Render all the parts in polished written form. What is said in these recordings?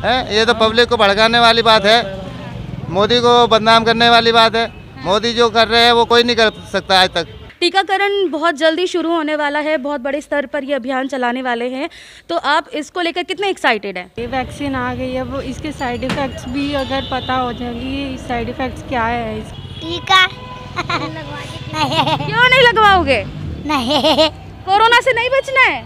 ये तो पब्लिक को भड़काने वाली बात है, मोदी को बदनाम करने वाली बात है। मोदी जो कर रहे हैं वो कोई नहीं कर सकता आज तक। टीकाकरण बहुत जल्दी शुरू होने वाला है, बहुत बड़े स्तर पर ये अभियान चलाने वाले हैं, तो आप इसको लेकर कितने एक्साइटेड हैं? ये वैक्सीन आ गई है, वो इसके साइड इफ़ेक्ट्स भी अगर पता हो जाएंगे, साइड इफ़ेक्ट्स क्या है टीका क्यों नहीं लगवाओगे? नहीं, कोरोना से नहीं बचना है।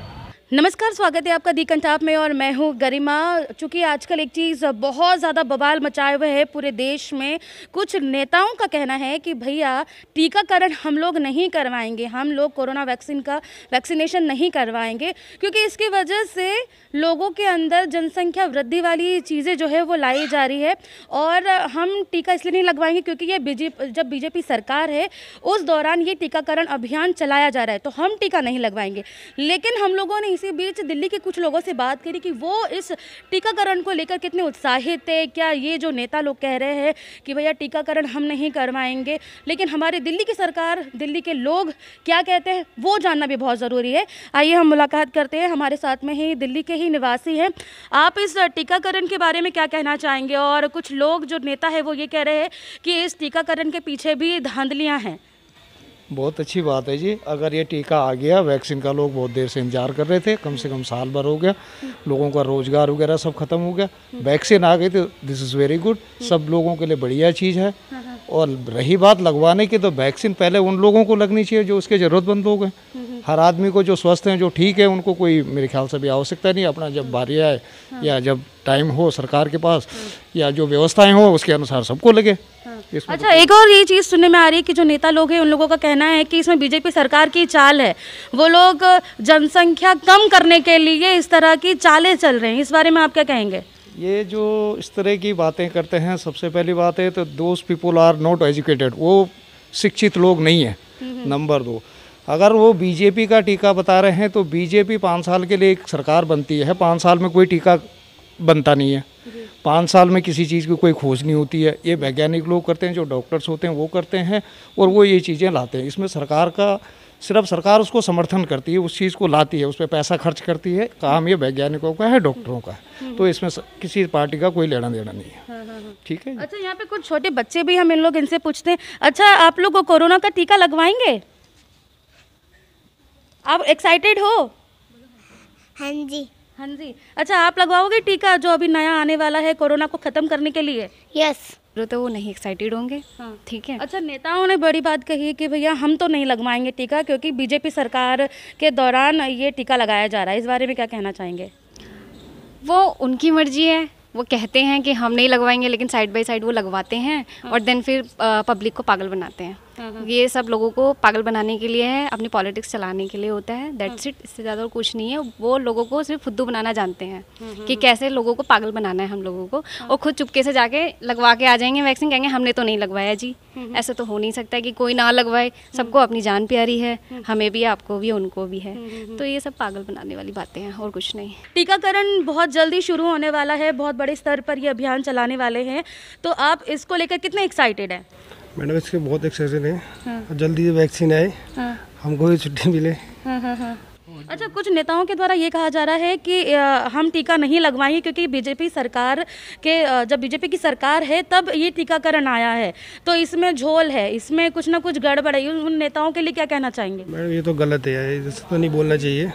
नमस्कार, स्वागत है आपका दी कंठाप में और मैं हूँ गरिमा। चूँकि आजकल एक चीज़ बहुत ज़्यादा बवाल मचाए हुए है पूरे देश में। कुछ नेताओं का कहना है कि भैया टीकाकरण हम लोग नहीं करवाएंगे, हम लोग कोरोना वैक्सीन का वैक्सीनेशन नहीं करवाएंगे, क्योंकि इसकी वजह से लोगों के अंदर जनसंख्या वृद्धि वाली चीज़ें जो है वो लाई जा रही है। और हम टीका इसलिए नहीं लगवाएंगे क्योंकि ये जब बीजेपी सरकार है उस दौरान ये टीकाकरण अभियान चलाया जा रहा है, तो हम टीका नहीं लगवाएंगे। लेकिन हम लोगों ने इसी बीच दिल्ली के कुछ लोगों से बात करी कि वो इस टीकाकरण को लेकर कितने उत्साहित है। क्या ये जो नेता लोग कह रहे हैं कि भैया टीकाकरण हम नहीं करवाएंगे, लेकिन हमारे दिल्ली की सरकार, दिल्ली के लोग क्या कहते हैं वो जानना भी बहुत ज़रूरी है। आइए हम मुलाकात करते हैं, हमारे साथ में ही दिल्ली के ही निवासी हैं। आप इस टीकाकरण के बारे में क्या कहना चाहेंगे? और कुछ लोग जो नेता है वो ये कह रहे हैं कि इस टीकाकरण के पीछे भी धांधलियाँ हैं। बहुत अच्छी बात है जी, अगर ये टीका आ गया, वैक्सीन का लोग बहुत देर से इंतजार कर रहे थे, कम से कम साल भर हो गया, लोगों का रोजगार वगैरह सब खत्म हो गया, वैक्सीन आ गई तो दिस इज़ वेरी गुड, सब लोगों के लिए बढ़िया चीज़ है। और रही बात लगवाने की, तो वैक्सीन पहले उन लोगों को लगनी चाहिए जो उसके ज़रूरतमंद लोग हैं। हर आदमी को जो स्वस्थ हैं, जो ठीक है, उनको कोई मेरे ख्याल से भी आवश्यकता नहीं। अपना जब बारी आए या जब टाइम हो सरकार के पास या जो व्यवस्थाएं हो उसके अनुसार सबको लगे। अच्छा, एक और ये चीज़ सुनने में आ रही है कि जो नेता लोग हैं उन लोगों का कहना है कि इसमें बीजेपी सरकार की चाल है, वो लोग जनसंख्या कम करने के लिए इस तरह की चालें चल रहे हैं। इस बारे में आप क्या कहेंगे? ये जो इस तरह की बातें करते हैं, सबसे पहली बात है तो those people are not educated, वो शिक्षित लोग नहीं है। नंबर 2, अगर वो बीजेपी का टीका बता रहे हैं तो बीजेपी 5 साल के लिए एक सरकार बनती है, 5 साल में कोई टीका बनता नहीं है, 5 साल में किसी चीज़ की कोई खोज नहीं होती है। ये वैज्ञानिक लोग करते हैं, जो डॉक्टर्स होते हैं वो करते हैं, और वो ये चीज़ें लाते हैं। इसमें सरकार का सिर्फ सरकार उसको समर्थन करती है, उस चीज़ को लाती है, उस पर पैसा खर्च करती है। काम ये वैज्ञानिकों का है, डॉक्टरों का है, तो इसमें किसी पार्टी का कोई लेना देना नहीं है। ठीक है। अच्छा, यहाँ पे कुछ छोटे बच्चे भी हम इन लोग इनसे पूछते हैं, अच्छा आप लोग कोरोना का टीका लगवाएंगे? आप एक्साइटेड हो? हाँ जी। हाँ जी। अच्छा, आप लगवाओगे टीका जो अभी नया आने वाला है कोरोना को ख़त्म करने के लिए? यस। तो वो नहीं एक्साइटेड होंगे। हाँ, ठीक है। अच्छा, नेताओं ने बड़ी बात कही कि भैया हम तो नहीं लगवाएंगे टीका क्योंकि बीजेपी सरकार के दौरान ये टीका लगाया जा रहा है। इस बारे में क्या कहना चाहेंगे? वो उनकी मर्जी है, वो कहते हैं कि हम नहीं लगवाएंगे, लेकिन साइड बाय साइड वो लगवाते हैं। और देन फिर पब्लिक को पागल बनाते हैं। ये सब लोगों को पागल बनाने के लिए है, अपनी पॉलिटिक्स चलाने के लिए होता है, दैट्स इट। इससे ज़्यादा और कुछ नहीं है। वो लोगों को सिर्फ फुद्दू बनाना जानते हैं कि कैसे लोगों को पागल बनाना है हम लोगों को, और खुद चुपके से जाके लगवा के आ जाएंगे वैक्सीन, कहेंगे हमने तो नहीं लगवाया जी। ऐसा तो हो नहीं सकता कि कोई ना लगवाए, सबको अपनी जान प्यारी है, हमें भी, आपको भी, उनको भी है। तो ये सब पागल बनाने वाली बातें हैं और कुछ नहीं। टीकाकरण बहुत जल्दी शुरू होने वाला है, बहुत बड़े स्तर पर ये अभियान चलाने वाले हैं, तो आप इसको लेकर कितने एक्साइटेड हैं? मैडम इसके बहुत एक्साइटेड है। हाँ। जल्दी जल्दी आए। हाँ। हमको भी छुट्टी मिले। हाँ। अच्छा, कुछ नेताओं के द्वारा ये कहा जा रहा है कि हम टीका नहीं लगवाएंगे क्योंकि बीजेपी सरकार के जब बीजेपी की सरकार है तब ये टीकाकरण आया है, तो इसमें झोल है, इसमें कुछ ना कुछ गड़बड़ है। उन नेताओं के लिए क्या कहना चाहेंगे? मैडम ये तो गलत है, ऐसे तो नहीं बोलना चाहिए।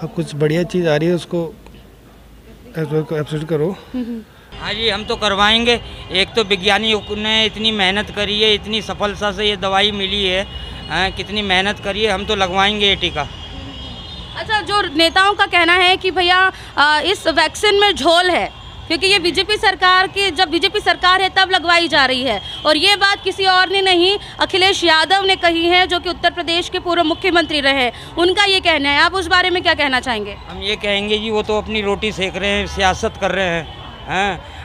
अब कुछ बढ़िया चीज़ आ रही है उसको एक्सेप्ट करो। हाँ जी, हम तो करवाएंगे। एक तो वैज्ञानिकों ने इतनी मेहनत करी है, इतनी सफलता से ये दवाई मिली है, कितनी मेहनत करी है, हम तो लगवाएंगे ये टीका। अच्छा, जो नेताओं का कहना है कि भैया इस वैक्सीन में झोल है क्योंकि ये बीजेपी सरकार की, जब बीजेपी सरकार है तब लगवाई जा रही है, और ये बात किसी और ने नहीं, अखिलेश यादव ने कही है जो कि उत्तर प्रदेश के पूर्व मुख्यमंत्री रहे, उनका ये कहना है। आप उस बारे में क्या कहना चाहेंगे? हम ये कहेंगे जी, वो तो अपनी रोटी सेक रहे हैं, सियासत कर रहे हैं।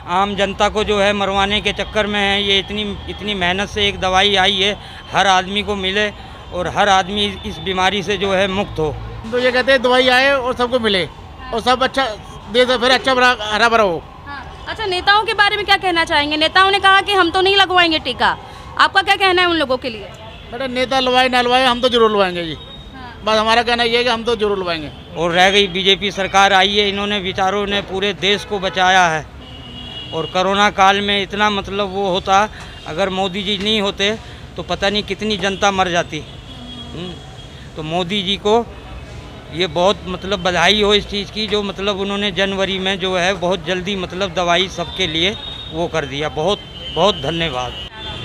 आम जनता को जो है मरवाने के चक्कर में है। ये इतनी मेहनत से एक दवाई आई है, हर आदमी को मिले और हर आदमी इस बीमारी से जो है मुक्त हो। तो ये कहते हैं दवाई आए और सबको मिले और सब अच्छा दे दो, फिर अच्छा हरा भरा हो। अच्छा, नेताओं के बारे में क्या कहना चाहेंगे? नेताओं ने कहा कि हम तो नहीं लगवाएंगे टीका, आपका क्या कहना है उन लोगों के लिए? बेटा नेता लगवाए ना लगवाए, हम तो जरूर लगवाएंगे जी। बस हमारा कहना ये है कि हम तो जरूर लगवाएंगे। और रह गई बीजेपी सरकार आई है, इन्होंने विचारों ने पूरे देश को बचाया है। और कोरोना काल में इतना मतलब वो होता, अगर मोदी जी नहीं होते तो पता नहीं कितनी जनता मर जाती। तो मोदी जी को ये बहुत मतलब बधाई हो इस चीज़ की, जो मतलब उन्होंने जनवरी में जो है बहुत जल्दी मतलब दवाई सबके लिए वो कर दिया। बहुत बहुत धन्यवाद।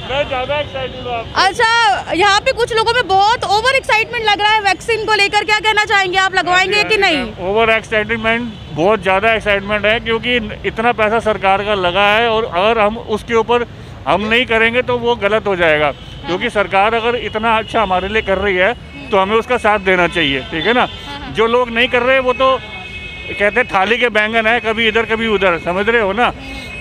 मैं ज़्यादा एक्साइटेड हूँ। अच्छा, यहाँ पे कुछ लोगों में बहुत ओवर एक्साइटमेंट लग रहा है वैक्सीन को लेकर, क्या कहना चाहेंगे आप, लगवाएंगे कि नहीं? ओवर एक्साइटमेंट, बहुत ज़्यादा एक्साइटमेंट है, क्योंकि इतना पैसा सरकार का लगा है और अगर हम उसके ऊपर हम नहीं करेंगे तो वो गलत हो जाएगा। क्योंकि सरकार अगर इतना अच्छा हमारे लिए कर रही है तो हमें उसका साथ देना चाहिए, ठीक है ना। जो लोग नहीं कर रहे वो तो कहते हैं थाली के बैंगन है, कभी इधर कभी उधर, समझ रहे हो ना।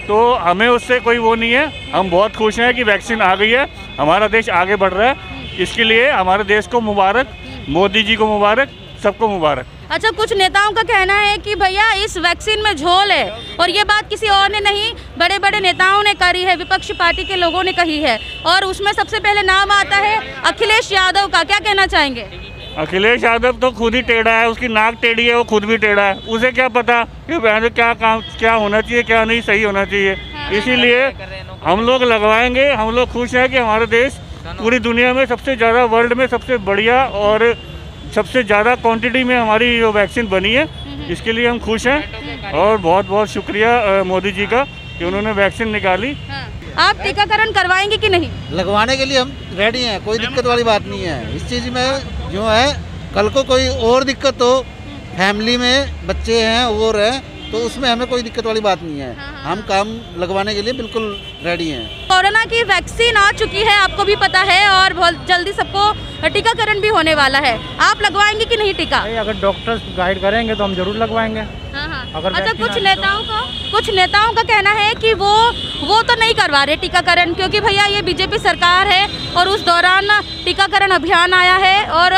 तो हमें उससे कोई वो नहीं है। हम बहुत खुश हैं कि वैक्सीन आ गई है, हमारा देश आगे बढ़ रहा है। इसके लिए हमारे देश को मुबारक, मोदी जी को मुबारक, सबको मुबारक। अच्छा, कुछ नेताओं का कहना है कि भैया इस वैक्सीन में झोल है, और ये बात किसी और ने नहीं, बड़े बड़े नेताओं ने करी है, विपक्षी पार्टी के लोगों ने कही है, और उसमें सबसे पहले नाम आता है अखिलेश यादव का। क्या कहना चाहेंगे? अखिलेश यादव तो खुद ही टेढ़ा है, उसकी नाक टेढ़ी है, वो खुद भी टेढ़ा है। उसे क्या पता कि क्या काम क्या होना चाहिए, क्या नहीं सही होना चाहिए। इसीलिए हम लोग लगवाएंगे। हम लोग खुश हैं कि हमारा देश पूरी दुनिया में सबसे ज़्यादा, वर्ल्ड में सबसे बढ़िया और सबसे ज़्यादा क्वांटिटी में हमारी जो वैक्सीन बनी है, इसके लिए हम खुश हैं। और बहुत बहुत शुक्रिया मोदी जी का कि उन्होंने वैक्सीन निकाली। आप टीकाकरण करवाएंगे कि नहीं? लगवाने के लिए हम रेडी हैं, कोई दिक्कत वाली बात नहीं है। इस चीज़ में जो है, कल को कोई और दिक्कत हो, फैमिली में बच्चे हैं और हैं, तो उसमें हमें कोई दिक्कत वाली बात नहीं है। हम काम लगवाने के लिए बिल्कुल रेडी हैं। कोरोना की वैक्सीन आ चुकी है, आपको भी पता है, और बहुत जल्दी सबको टीकाकरण भी होने वाला है। आप लगवाएंगे कि नहीं टीका? अगर डॉक्टर्स गाइड करेंगे तो हम जरूर लगवाएंगे। अगर अच्छा, कुछ नेताओं का कहना है कि वो तो नहीं करवा रहे टीकाकरण, क्योंकि भैया ये बीजेपी सरकार है और उस दौरान टीकाकरण अभियान आया है और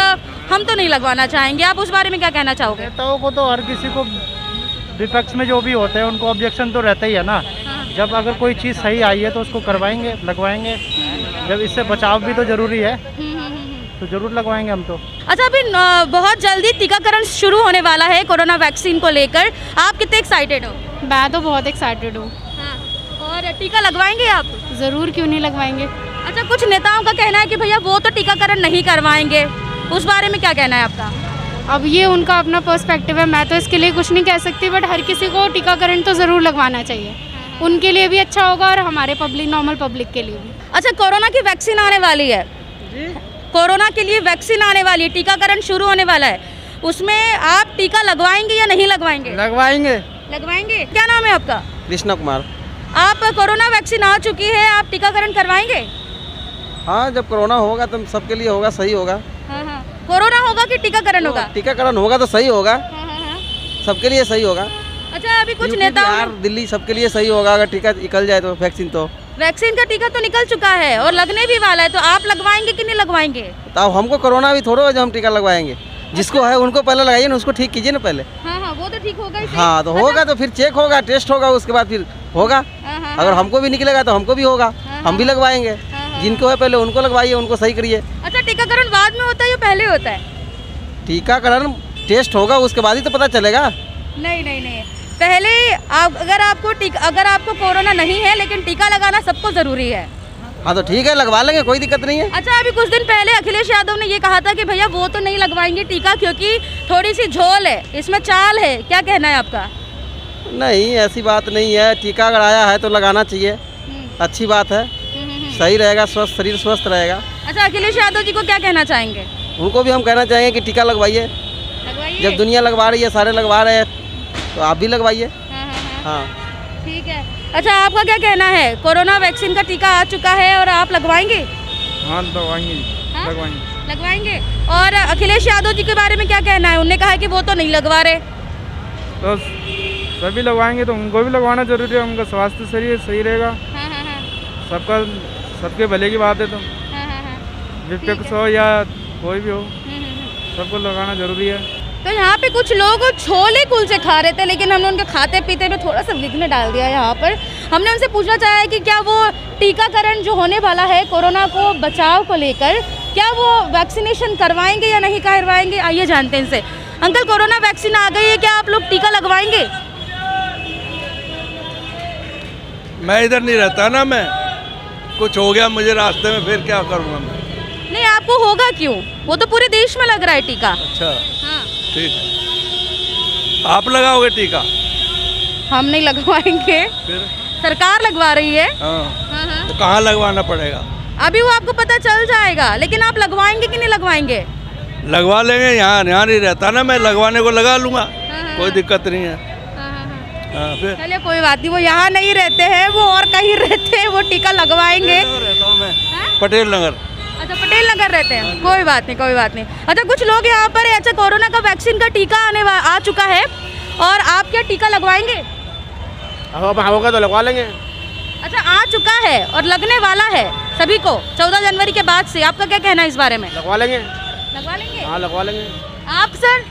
हम तो नहीं लगवाना चाहेंगे। आप उस बारे में क्या कहना चाहोगे? नेताओं को तो हर किसी को, विपक्ष में जो भी होते हैं उनको ऑब्जेक्शन तो रहता ही है ना। जब अगर कोई चीज़ सही आई है तो उसको करवाएंगे, लगवाएंगे। जब इससे बचाव भी तो जरूरी है, तो जरूर लगवाएंगे हम तो। अच्छा, अभी बहुत जल्दी टीकाकरण शुरू होने वाला है कोरोना वैक्सीन को लेकर, आप कितने एक्साइटेड हो? मैं तो बहुत एक्साइटेड हूँ। और टीका लगवाएंगे आप? ज़रूर, क्यों नहीं लगवाएंगे। अच्छा, कुछ नेताओं का कहना है कि भैया वो तो टीकाकरण नहीं करवाएंगे, उस बारे में क्या कहना है आपका? अब ये उनका अपना पर्सपेक्टिव है, मैं तो इसके लिए कुछ नहीं कह सकती, बट हर किसी को टीकाकरण तो ज़रूर लगवाना चाहिए। उनके लिए भी अच्छा होगा और हमारे पब्लिक, नॉर्मल पब्लिक के लिए भी। अच्छा, कोरोना की वैक्सीन आने वाली है जी? कोरोना के लिए वैक्सीन आने वाली है, टीकाकरण शुरू होने वाला है, उसमें आप टीका लगवाएंगे या नहीं लगवाएंगे? लगवाएंगे। लगवाएंगे। क्या नाम है आपका? कृष्णा कुमार। आप, कोरोना वैक्सीन आ चुकी है, आप टीकाकरण करवाएंगे? हाँ, जब कोरोना होगा तो सबके लिए होगा, सही होगा। कोरोना होगा कि टीकाकरण होगा? टीकाकरण होगा तो सही होगा, सबके लिए सही होगा। अच्छा, अभी कुछ नेता, बिहार, दिल्ली, सबके लिए सही होगा अगर टीका निकल जाए तो। वैक्सीन का टीका तो निकल चुका है और लगने भी वाला है, तो आप लगवाएंगे कि नहीं लगवाएंगे? तो हमको कोरोना भी थोड़ा जो हम टीका लगवाएंगे, जिसको है उनको पहले लगाइए ना, उसको ठीक कीजिए ना पहले। हाँ, वो तो ठीक होगा। हाँ, तो होगा तो फिर चेक होगा, टेस्ट होगा, उसके बाद फिर होगा। अगर हमको भी निकलेगा तो हमको भी होगा, हम भी लगवाएंगे। जिनको है पहले उनको लगवाइए, उनको सही करिए। अच्छा, टीकाकरण बाद में होता है या पहले होता है? टीकाकरण टेस्ट होगा, उसके बाद ही तो पता चलेगा। नहीं, पहले अगर आपको कोरोना नहीं है लेकिन टीका लगाना सबको जरूरी है। हाँ, तो ठीक है, लगवा लेंगे, कोई दिक्कत नहीं है। अच्छा, अभी कुछ दिन पहले अखिलेश यादव ने ये कहा था कि भैया वो तो नहीं लगवाएंगे टीका, क्योंकि थोड़ी सी झोल है, इसमें चाल है। क्या कहना है आपका? नहीं, ऐसी बात नहीं है। टीका अगर आया है तो लगाना चाहिए, अच्छी बात है, सही रहेगा, स्वस्थ शरीर स्वस्थ रहेगा। अच्छा, अखिलेश यादव जी को क्या कहना चाहेंगे? उनको भी हम कहना चाहेंगे कि टीका लगवाइए। जब दुनिया लगवा रही है, सारे लगवा रहे हैं, तो आप भी लगवाइए। हाँ, ठीक है। अच्छा, आपका क्या कहना है? कोरोना वैक्सीन का टीका आ चुका है और आप लगवाएंगे? हाँ, लगवाएंगे। और अखिलेश यादव जी के बारे में क्या कहना है? उन्होंने कहा कि वो तो नहीं लगवा रहे। तो सभी लगवाएंगे, तो उनको भी लगवाना जरूरी है, उनका स्वास्थ्य शरीर सही रहेगा। सबके भले की बात है, तो विपक्ष हो या कोई भी हो, सबको लगाना जरूरी है। तो यहाँ पे कुछ लोग छोले कुलचे खा रहे थे, लेकिन हमने उनके खाते पीते में थोड़ा सा विघ्न डाल दिया। यहाँ पर हमने उनसे पूछना चाहा है कि क्या वो टीकाकरण जो होने वाला है कोरोना को बचाव को लेकर, क्या वो वैक्सीनेशन करवाएंगे या नहीं करवाएंगे, आइए जानते हैं इनसे। अंकल, कोरोना वैक्सीन आ गई है, क्या आप लोग टीका लगवाएंगे? मैं इधर नहीं रहता ना, मैं कुछ हो गया मुझे रास्ते में, फिर क्या करूँगा मैं? नहीं, आपको होगा क्यों? वो तो पूरे देश में लग रहा है टीका। अच्छा, हाँ। ठीक। आप लगाओगे टीका? हम नहीं लगवाएंगे, फिर सरकार लगवा रही है। हाँ। तो कहाँ लगवाना पड़ेगा? अभी वो आपको पता चल जाएगा, लेकिन आप लगवाएंगे कि नहीं लगवाएंगे? लगवा लेंगे, यहाँ नहीं रहता ना मैं, लगवाने को लगा लूँगा, कोई दिक्कत नहीं है। हाँ, फिर चलिए कोई बात नहीं, वो यहाँ नहीं रहते हैं, वो और कहीं रहते हैं, वो टीका लगवाएंगे। रहता हूँ मैं पटेल नगर। अच्छा, पटेल नगर रहते हैं, कोई बात नहीं, कोई बात नहीं। अच्छा, कुछ लोग यहाँ पर है, अच्छा कोरोना का वैक्सीन का टीका आ चुका है और आप क्या टीका लगवाएंगे? होगा तो लगवा लेंगे। अच्छा, आ चुका है और लगने वाला है सभी को 14 जनवरी के बाद से, आपका क्या कहना है इस बारे में? लगवा लेंगे। लगवा लेंगे? हाँ, लगवा लेंगे। आप सर?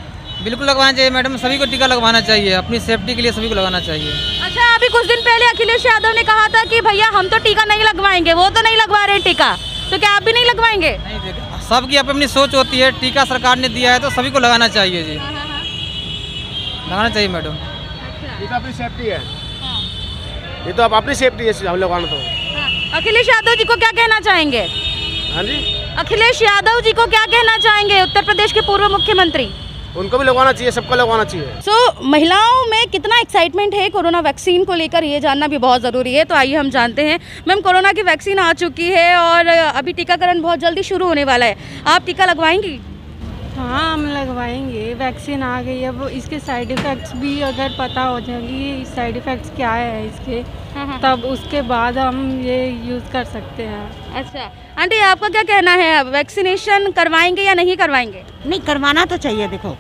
बिल्कुल लगवाना चाहिए मैडम, सभी को टीका लगवाना चाहिए, अपनी सेफ्टी के लिए सभी को लगाना चाहिए। अच्छा, अभी कुछ दिन पहले अखिलेश यादव ने कहा था कि भैया हम तो टीका नहीं लगवाएंगे, वो तो नहीं लगवा रहे टीका, तो क्या आप भी नहीं लगवाएंगे? नहीं, सबकी अपनी सोच होती है, टीका सरकार ने दिया है तो सभी को लगाना चाहिए जी। लगाना चाहिए मैडम। ये तो अपनी सेफ्टी है, ये तो अपनी सेफ्टी है, हम लगाना तो। अखिलेश यादव जी को क्या कहना चाहेंगे? हाँ जी, अखिलेश यादव जी को क्या कहना चाहेंगे, उत्तर प्रदेश के पूर्व मुख्यमंत्री? उनको भी लगवाना चाहिए, सबको लगवाना चाहिए। महिलाओं में कितना एक्साइटमेंट है कोरोना वैक्सीन को लेकर, ये जानना भी बहुत ज़रूरी है। तो आइए हम जानते हैं। मैम, कोरोना की वैक्सीन आ चुकी है और अभी टीकाकरण बहुत जल्दी शुरू होने वाला है, आप टीका लगवाएंगी? हाँ, हम लगवाएंगे, वैक्सीन आ गई है, वो इसके साइड इफ़ेक्ट्स भी अगर पता हो जाएगी, साइड इफ़ेक्ट्स क्या है इसके, तब उसके बाद हम ये यूज़ कर सकते हैं। अच्छा आंटी, आपका क्या कहना है, वैक्सीनेशन करवाएंगे या नहीं करवाएंगे? नहीं, करवाना तो चाहिए। देखो,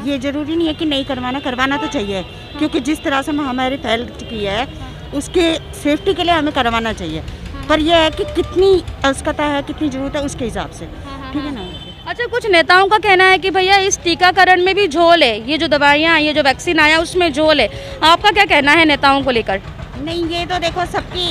ये जरूरी नहीं है कि नहीं करवाना तो चाहिए, क्योंकि जिस तरह से महामारी फैल चुकी है उसके सेफ्टी के लिए हमें करवाना चाहिए, पर यह है कि कितनी आवश्यकता है, कितनी ज़रूरत है, उसके हिसाब से, ठीक है ना। अच्छा, कुछ नेताओं का कहना है कि भैया इस टीकाकरण में भी झोल है, ये जो दवाइयाँ, ये जो वैक्सीन आया उसमें झोल है, आपका क्या कहना है नेताओं को लेकर? नहीं, ये तो देखो सबकी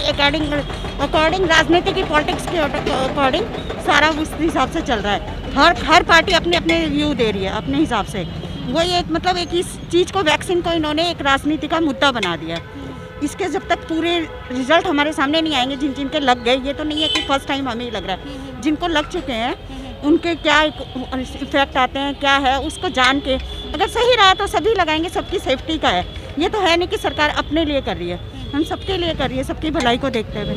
अकॉर्डिंग राजनीति की, पॉलिटिक्स के अकॉर्डिंग सारा उस हिसाब से चल रहा है। हर पार्टी अपने अपने व्यू दे रही है अपने हिसाब से। वो ये मतलब एक इस चीज़ को, वैक्सीन को इन्होंने एक राजनीति का मुद्दा बना दिया। इसके जब तक पूरे रिजल्ट हमारे सामने नहीं आएंगे, जिनके लग गए, ये तो नहीं है कि फर्स्ट टाइम हमें ही लग रहा है, जिनको लग चुके हैं उनके क्या इफेक्ट आते हैं, क्या है, उसको जान के अगर सही रहा तो सभी लगाएंगे, सबकी सेफ्टी का है। ये तो है नहीं कि सरकार अपने लिए कर रही है, हम सबके लिए कर रही है, सबकी भलाई को देखते हुए,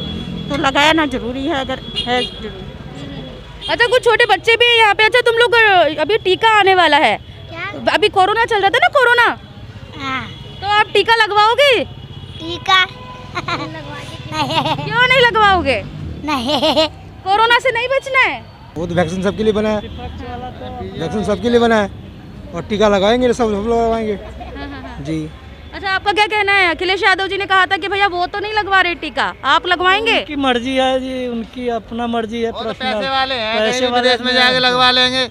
तो लगाना जरूरी है, अगर है जरूरी। अच्छा, कुछ छोटे बच्चे भी यहाँ पे। अच्छा, तुम लोग अभी टीका आने वाला है, अभी कोरोना चल रहा था ना, कोरोना, तो आप टीका लगवाओगे? टीका क्यों नहीं लगवाओगे? नहीं, कोरोना से नहीं बचना है? वो तो वैक्सीन सबके लिए बना है, वैक्सीन सबके लिए बना है, और टीका लगाएंगे, सब लोग लगाएंगे जी। अच्छा, आपका क्या कहना है? अखिलेश यादव जी ने कहा था कि भैया वो तो नहीं लगवा रहे टीका, आप लगवाएंगे? उनकी मर्जी है जी, उनकी अपना मर्जी है। तो पैसे वाले हैं, कहीं भी विदेश में जाके लगवा लेंगे,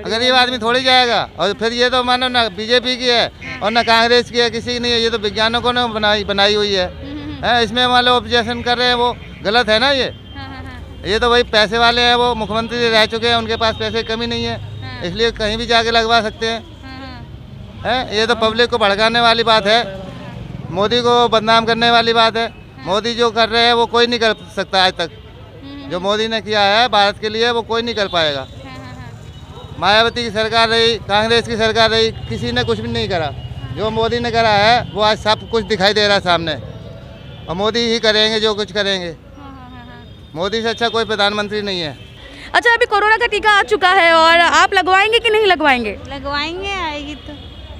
गरीब आदमी थोड़ी जाएगा। और फिर ये तो मानो ना बीजेपी की है और ना कांग्रेस की है, किसी की नहीं है, ये तो वैज्ञानिकों ने बनाई हुई है। इसमें मान लो ऑब्जेक्शन कर रहे हैं, वो गलत है ना। ये तो वही पैसे वाले हैं, वो मुख्यमंत्री रह चुके हैं, उनके पास पैसे की कमी नहीं है, इसलिए कहीं भी जाके लगवा सकते हैं। ये तो पब्लिक को भड़काने वाली बात है, मोदी को बदनाम करने वाली बात है। मोदी जो कर रहे हैं वो कोई नहीं कर सकता आज तक, जो मोदी ने किया है भारत के लिए वो कोई नहीं कर पाएगा। मायावती की सरकार रही, कांग्रेस की सरकार रही, किसी ने कुछ भी नहीं करा। जो मोदी ने करा है वो आज सब कुछ दिखाई दे रहा है सामने, और मोदी ही करेंगे जो कुछ करेंगे। मोदी से अच्छा कोई प्रधानमंत्री नहीं है। अच्छा, अभी कोरोना का टीका आ चुका है और आप लगवाएंगे कि नहीं लगवाएंगे? लगवाएंगे, आएगी तो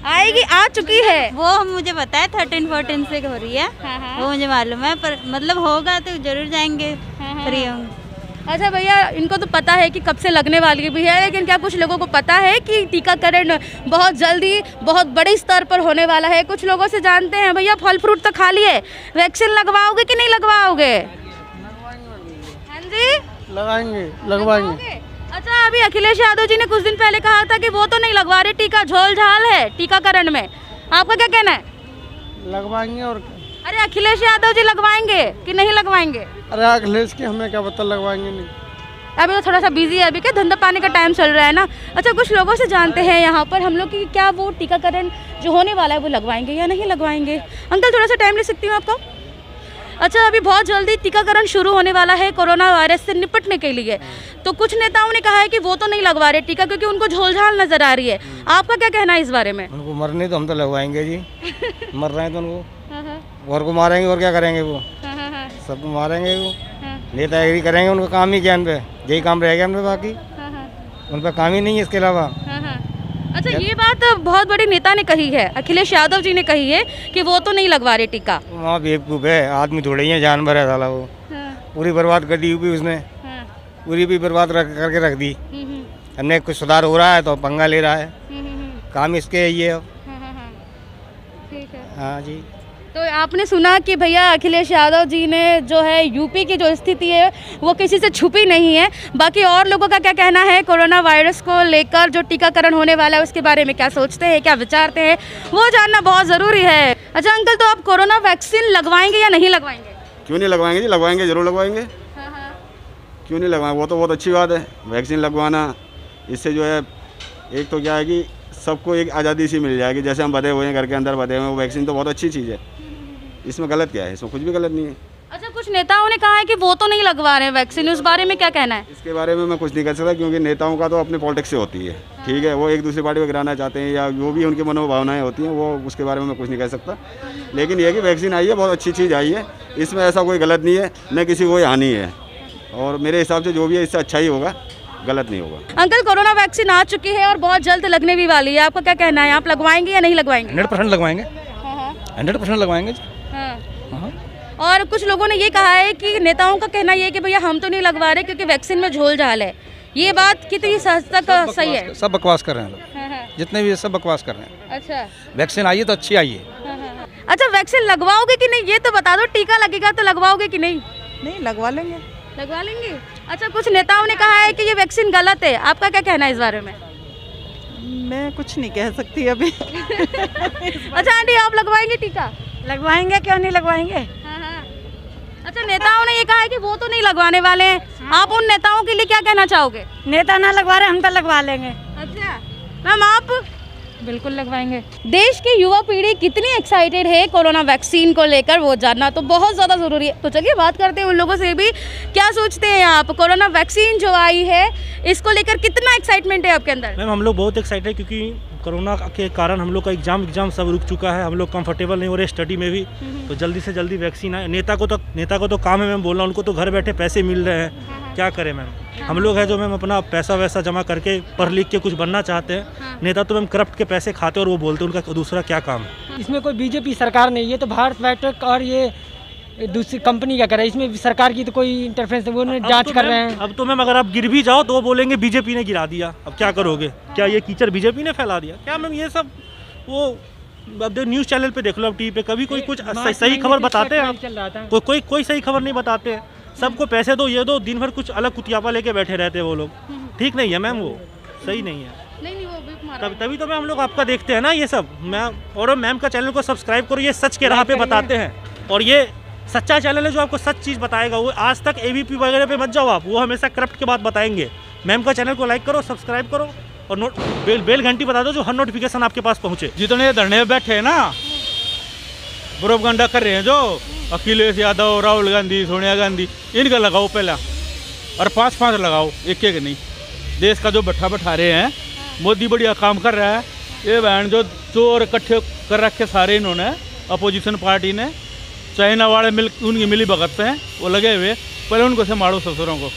आएगी, आ चुकी है, वो मुझे पता है 13-14 से हो रही है, वो मुझे मालूम है, पर मतलब होगा तो जरूर जाएंगे, फ्री होंगे। अच्छा भैया, इनको तो पता है कि कब से लगने वाली भी है, लेकिन क्या कुछ लोगों को पता है कि टीकाकरण बहुत जल्दी बहुत बड़े स्तर पर होने वाला है? कुछ लोगों से जानते हैं। भैया, फल फ्रूट तो खा लिए, वैक्सीन लगवाओगे कि नहीं लगवाओगे? हाँ जी, लगाएंगे, लगवाएंगे। अच्छा, अभी अखिलेश यादव जी ने कुछ दिन पहले कहा था कि वो तो नहीं लगवा रहे टीका, झोल झाल है टीकाकरण में, आपका क्या कहना है? लगवाएंगे। और अरे अखिलेश यादव जी लगवाएंगे कि नहीं लगवाएंगे? अरे अखिलेश की हमें क्या पता, लगवाएंगे नहीं। अभी तो थोड़ा सा बिजी है, अभी क्या धंधा पानी का टाइम चल रहा है ना। अच्छा, कुछ लोगों से जानते हैं यहाँ पर हम लोग कि क्या वो टीकाकरण जो होने वाला है वो लगवाएंगे या नहीं लगवाएंगे। अंकल, थोड़ा सा टाइम ले सकती हूँ आपका? अच्छा, अभी बहुत जल्दी टीकाकरण शुरू होने वाला है कोरोना वायरस से निपटने के लिए, तो कुछ नेताओं ने कहा है कि वो तो नहीं लगवा रहे टीका क्योंकि उनको झोलझाल नजर आ रही है। आपका क्या कहना है इस बारे में? उनको मरने तो हम तो लगवाएंगे जी। मर रहे हैं तो उनको और को मारेंगे और क्या करेंगे, वो सबको मारेंगे। वो नेतागिरी करेंगे, उनका काम ही क्या, उन पे यही काम रहेगा, उन पे बाकी उन पर काम ही नहीं है इसके अलावा। अच्छा, ये बात बहुत बड़ी नेता ने कही है, अखिलेश यादव जी ने कही है कि वो तो नहीं लगवा रहे टीका। वहाँ बेवकूफ़ है, आदमी थोड़े ही है, जानवर है साला। वो पूरी बर्बाद कर दी यूपी उसने, पूरी भी बर्बाद करके रख दी। हमने कुछ सुधार हो रहा है तो पंगा ले रहा है, काम इसके ये है। हाँ जी। तो आपने सुना कि भैया अखिलेश यादव जी ने जो है यूपी की जो स्थिति है वो किसी से छुपी नहीं है। बाकी और लोगों का क्या कहना है कोरोना वायरस को लेकर, जो टीकाकरण होने वाला है उसके बारे में क्या सोचते हैं, क्या विचारते हैं, वो जानना बहुत ज़रूरी है। अच्छा अंकल, तो आप कोरोना वैक्सीन लगवाएंगे या नहीं लगवाएंगे? क्यों नहीं लगवाएंगे जी, लगवाएंगे, जरूर लगवाएंगे। क्यों नहीं लगवाएंगे, वो तो बहुत अच्छी बात है वैक्सीन लगवाना। इससे जो है एक तो क्या है कि सबको एक आज़ादी सी मिल जाएगी, जैसे हम बधे हुए हैं घर के अंदर बधे हुए हैं। वो वैक्सीन तो बहुत अच्छी चीज़ है, इसमें गलत क्या है, इसमें कुछ भी गलत नहीं है। अच्छा, कुछ नेताओं ने कहा है कि वो तो नहीं लगवा रहे हैं वैक्सीन, उस बारे में क्या कहना है? इसके बारे में मैं कुछ नहीं कह सकता, क्योंकि नेताओं का तो अपने पॉलिटिक्स से होती है। ठीक है, वो एक दूसरी पार्टी को गिराना चाहते हैं या जो भी उनकी मनोभावनाएं होती हैं, वो उसके बारे में मैं कुछ नहीं कह सकता। लेकिन यह कि वैक्सीन आई है, बहुत अच्छी चीज़ आई है, इसमें ऐसा कोई गलत नहीं है, न किसी को हानि है। और मेरे हिसाब से जो भी है इससे अच्छा ही होगा, गलत नहीं होगा। अंकल, कोरोना वैक्सीन आ चुकी है और बहुत जल्द लगने भी वाली है, आपका क्या कहना है, आप लगवाएंगे या नहीं लगवाएंगे? 100% लगवाएंगे, 100% लगवाएंगे। और कुछ लोगों ने ये कहा है कि नेताओं का कहना ये है कि भैया हम तो नहीं लगवा रहे क्योंकि वैक्सीन में झोल झाल है। ये बात कितनी हद तक सही है? सब बकवास कर रहे हैं लोग, जितने भी सब बकवास कर रहे हैं। अच्छा, वैक्सीन आई है तो अच्छी आई है। अच्छा, वैक्सीन लगवाओगे कि नहीं ये तो बता दो, टीका लगेगा तो लगवाओगे कि नहीं? नहीं, लगवा लेंगे। लगवा लेंगे। अच्छा, कुछ नेताओं ने कहा है कि ये वैक्सीन गलत है, आपका क्या कहना है इस बारे में? मैं कुछ नहीं कह सकती अभी। अच्छा आंटी, आप लगवाएंगे टीका? लगवाएंगे, क्यों नहीं लगवाएंगे। अच्छा, नेताओं ने ये कहा है कि वो तो नहीं लगवाने वाले हैं, आप उन नेताओं के लिए क्या कहना चाहोगे? नेता ना लगवा रहे, हम तो लगवा लेंगे। अच्छा मैम, आप? बिल्कुल लगवाएंगे। देश की युवा पीढ़ी कितनी एक्साइटेड है कोरोना वैक्सीन को लेकर, वो जानना तो बहुत ज़्यादा ज़रूरी है। तो चलिए बात करते हैं उन लोगों से भी, क्या सोचते हैं आप, कोरोना वैक्सीन जो आई है इसको लेकर कितना एक्साइटमेंट है आपके अंदर? मैम, हम लोग बहुत एक्साइटेड है क्योंकि कोरोना के कारण हम लोग का एग्जाम सब रुक चुका है, हम लोग कंफर्टेबल नहीं हो रहे स्टडी में भी। तो जल्दी से जल्दी वैक्सीन आए। नेता को तो काम है मैम बोलना, उनको तो घर बैठे पैसे मिल रहे हैं, क्या करें मैम। हम लोग है जो मैम अपना पैसा वैसा जमा करके पढ़ लिख के कुछ बनना चाहते हैं। नेता तो मैम करप्ट के पैसे खाते और वो बोलते हैं, उनका दूसरा क्या काम है। इसमें कोई बीजेपी सरकार नहीं, ये तो भारत बायोटेक और ये दूसरी कंपनी क्या कर रहा है, इसमें सरकार की तो कोई इंटरफेरेंस नहीं, वो जांच कर रहे हैं। अब तो मैम अगर आप गिर भी जाओ तो वो बोलेंगे बीजेपी ने गिरा दिया, अब क्या करोगे, क्या ये कीचड़ बीजेपी ने फैला दिया क्या मैम? ये सब वो अब न्यूज़ चैनल पे देख लो, अब टीवी पे कभी कोई कुछ सही खबर बताते हैं आप? कोई सही खबर नहीं बताते हैं, सबको पैसे दो, ये दो, दिन भर कुछ अलग कुतियापा लेके बैठे रहते हैं वो लोग। ठीक नहीं है मैम, वो सही नहीं है। तभी तो मैम हम लोग आपका देखते हैं ना ये सब। मैम और मैम का चैनल को सब्सक्राइब करो, ये सच के राह पे बताते हैं और ये सच्चा चैनल है जो आपको सच चीज़ बताएगा। वो आज तक ABP वगैरह पे मत जाओ आप, वो हमेशा करप्ट के बात बताएंगे। मैम का चैनल को लाइक करो, सब्सक्राइब करो और बेल घंटी बता दो जो हर नोटिफिकेशन आपके पास पहुँचे। जितने धरने में बैठे हैं ना, प्रोपगंडा कर रहे हैं जो अखिलेश यादव, राहुल गांधी, सोनिया गांधी, इनका लगाओ पहला और 5-5 लगाओ, एक नहीं। देश का जो बैठा रहे हैं, मोदी बढ़िया काम कर रहा है। ये बहन जो चोर इकट्ठे कर रखे सारे इन्होंने, अपोजिशन पार्टी ने, चाइना वाले उनकी मिली भगत पे हैं, वो लगे हुए, पहले उनको से मारो ससुरों को।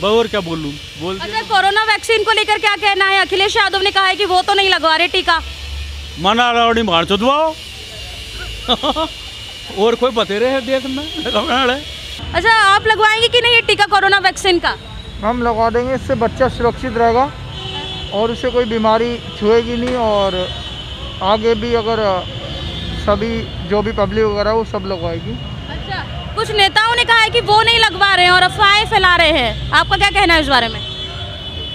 और क्या बोलूँ बोल। अच्छा, कोरोना वैक्सीन को लेकर क्या कहना है? अखिलेश यादव ने कहा है कि वो तो नहीं लगवा रहे टीका। मना रावड़ी मार चुदवाओ। और कोई बतेरे है देश में लगाने। अच्छा, आप लगवाएंगे कि नहीं ये टीका कोरोना वैक्सीन का? हम लगवा देंगे, इससे बच्चा सुरक्षित रहेगा और उसे कोई बीमारी छुएगी नहीं। और आगे भी अगर सभी जो भी पब्लिक वगैरह वो सब लगवाएगी। अच्छा, कुछ नेताओं ने कहा है कि वो नहीं लगवा रहे हैं और अफवाहें फैला रहे हैं, आपका क्या कहना है इस बारे में?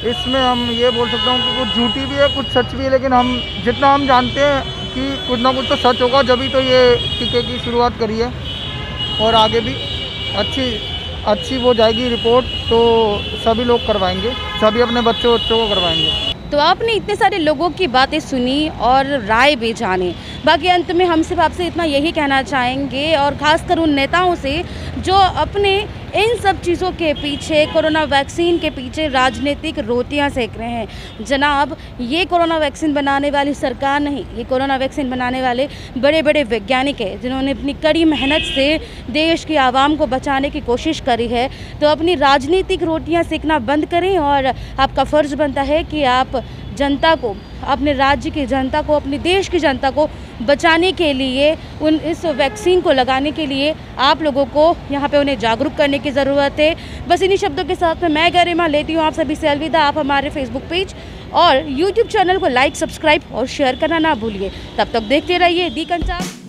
इसमें हम ये बोल सकता हूँ कि कुछ झूठी भी है, कुछ सच भी है, लेकिन हम जितना हम जानते हैं कि कुछ ना कुछ तो सच होगा, जब ही तो ये टीके की शुरुआत करी है और आगे भी अच्छी अच्छी वो जाएगी रिपोर्ट तो सभी लोग करवाएंगे, सभी अपने बच्चों को करवाएंगे। तो आपने इतने सारे लोगों की बातें सुनी और राय भी जानी। बाकी अंत में हम सिर्फ आपसे इतना यही कहना चाहेंगे, और ख़ासकर उन नेताओं से जो अपने इन सब चीज़ों के पीछे, कोरोना वैक्सीन के पीछे राजनीतिक रोटियां सेक रहे हैं। जनाब, ये कोरोना वैक्सीन बनाने वाली सरकार नहीं, ये कोरोना वैक्सीन बनाने वाले बड़े बड़े वैज्ञानिक हैं जिन्होंने अपनी कड़ी मेहनत से देश की आवाम को बचाने की कोशिश करी है। तो अपनी राजनीतिक रोटियां सेकना बंद करें, और आपका फ़र्ज़ बनता है कि आप जनता को, अपने राज्य की जनता को, अपने देश की जनता को बचाने के लिए, इस वैक्सीन को लगाने के लिए आप लोगों को यहाँ पे उन्हें जागरूक करने की ज़रूरत है। बस इन्हीं शब्दों के साथ मैं गरिमा लेती हूँ आप सभी से अलविदा। आप हमारे फेसबुक पेज और यूट्यूब चैनल को लाइक, सब्सक्राइब और शेयर करना ना भूलिए। तब तक देखते रहिए दी कंचाप।